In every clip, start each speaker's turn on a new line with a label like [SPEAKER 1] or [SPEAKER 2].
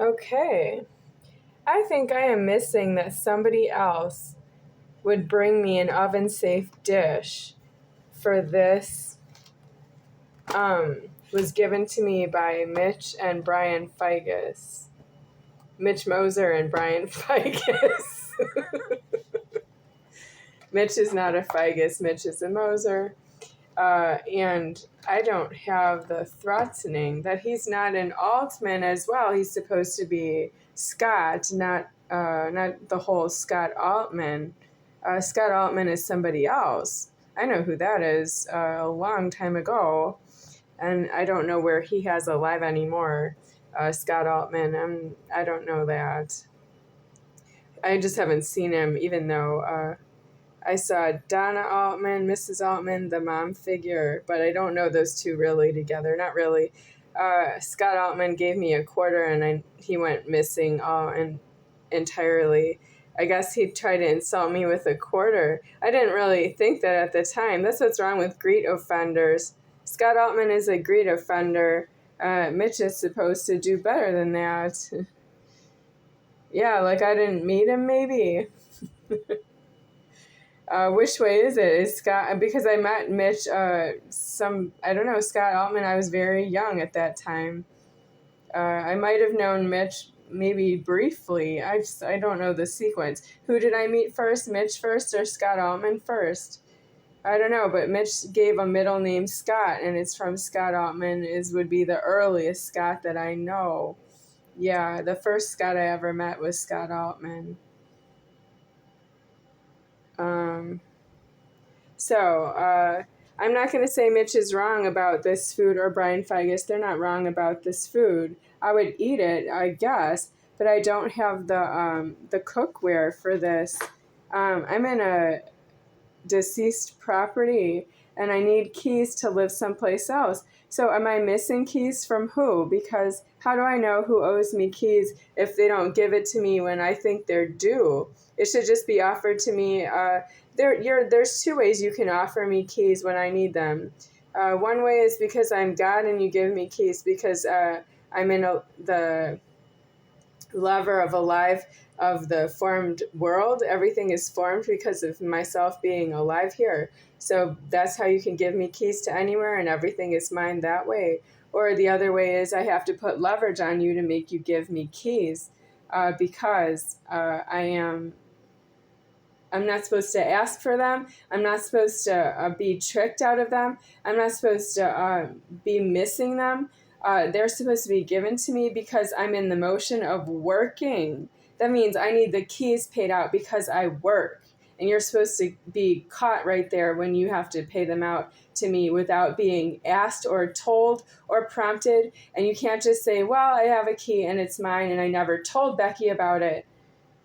[SPEAKER 1] Okay. I think I am missing that somebody else would bring me an oven-safe dish for this. Was given to me by Mitch and Brian Figus. Mitch Moser and Brian Figus. Mitch is not a Figus, Mitch is a Moser. And I don't have the throttling that he's not an Altman as well. He's supposed to be Scott, not the whole Scott Altman. Scott Altman is somebody else. I know who that is a long time ago, and I don't know where he has alive anymore. Scott Altman, I don't know that. I just haven't seen him, even though I saw Donna Altman, Mrs. Altman, the mom figure, but I don't know those two really together. Not really. Scott Altman gave me a quarter, and he went missing entirely. I guess he tried to insult me with a quarter. I didn't really think that at the time. That's what's wrong with greet offenders. Scott Altman is a greet offender. Mitch is supposed to do better than that. Yeah, like I didn't meet him, maybe. Which way is it? Is Scott, because I met Mitch, I don't know, Scott Altman, I was very young at that time. I might have known Mitch maybe briefly. I don't know the sequence. Who did I meet first, Mitch first or Scott Altman first? I don't know, but Mitch gave a middle name Scott, and it's from Scott Altman, would be the earliest Scott that I know. Yeah, the first Scott I ever met was Scott Altman. I'm not going to say Mitch is wrong about this food or Brian Figus. They're not wrong about this food. I would eat it, I guess, but I don't have the cookware for this. I'm in a deceased property, and I need keys to live someplace else. So am I missing keys from who? Because how do I know who owes me keys if they don't give it to me when I think they're due? It should just be offered to me. There's two ways you can offer me keys when I need them. One way is because I'm God and you give me keys because I'm in the lever of the formed world. Everything is formed because of myself being alive here. So that's how you can give me keys to anywhere and everything is mine that way. Or the other way is I have to put leverage on you to make you give me keys because I'm not supposed to ask for them. I'm not supposed to be tricked out of them. I'm not supposed to be missing them. They're supposed to be given to me because I'm in the motion of working. That means I need the keys paid out because I work. And you're supposed to be caught right there when you have to pay them out to me without being asked or told or prompted. And you can't just say, well, I have a key and it's mine and I never told Becky about it.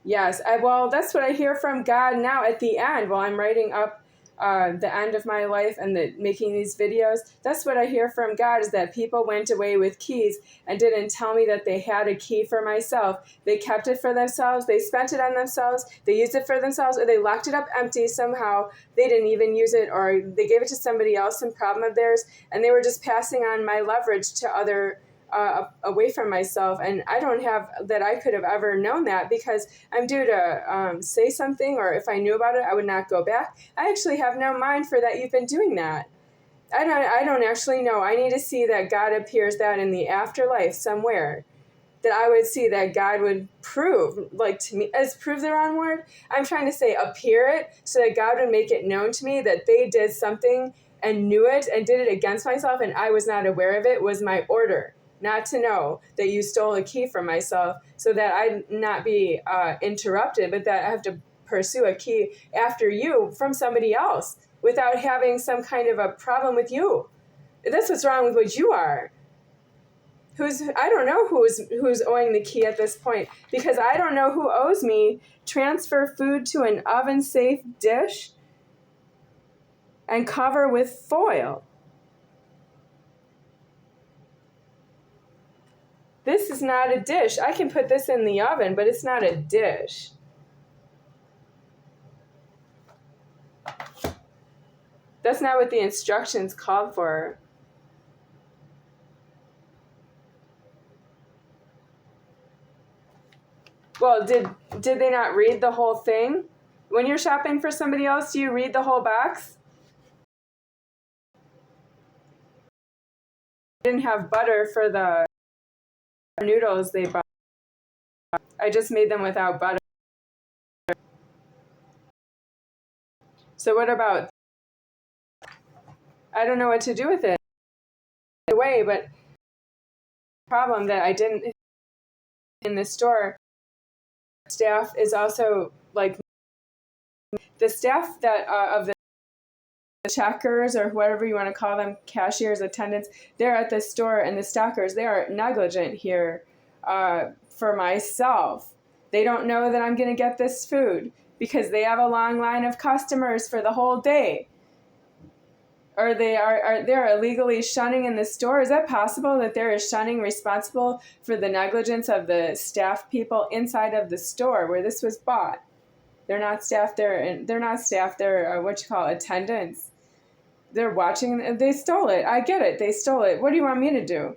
[SPEAKER 1] Yes, well, that's what I hear from God now at the end while I'm writing up the end of my life and making these videos. That's what I hear from God is that people went away with keys and didn't tell me that they had a key for myself. They kept it for themselves. They spent it on themselves. They used it for themselves, or they locked it up empty somehow. They didn't even use it, or they gave it to somebody else, some problem of theirs, and they were just passing on my leverage to other away from myself, and I don't have that. I could have ever known that because I'm due to say something, or if I knew about it, I would not go back. I actually have no mind for that. You've been doing that. I don't actually know. I need to see that God appears that in the afterlife somewhere, that I would see that God would prove, like to me, is prove the wrong word? I'm trying to say appear it so that God would make it known to me that they did something and knew it and did it against myself and I was not aware of it, was my order. Not to know that you stole a key from myself so that I not be interrupted, but that I have to pursue a key after you from somebody else without having some kind of a problem with you. That's what's wrong with what you are. I don't know who's owing the key at this point because I don't know who owes me transfer food to an oven-safe dish and cover with foil. This is not a dish. I can put this in the oven, but it's not a dish. That's not what the instructions called for. Well, did they not read the whole thing? When you're shopping for somebody else, do you read the whole box? I didn't have butter for the noodles they bought. I just made them without butter. So what about, I don't know what to do with it away, but the problem that I didn't in the store staff is also like the staff that of the checkers or whatever you want to call them, cashiers, attendants, they're at the store, and the stockers, they are negligent here for myself. They don't know that I'm going to get this food because they have a long line of customers for the whole day. Or they're illegally shunning in the store. Is that possible that there is shunning responsible for the negligence of the staff people inside of the store where this was bought? They're not staff there, and they're not staff there. What you call attendants. They're watching. They stole it. I get it. They stole it. What do you want me to do?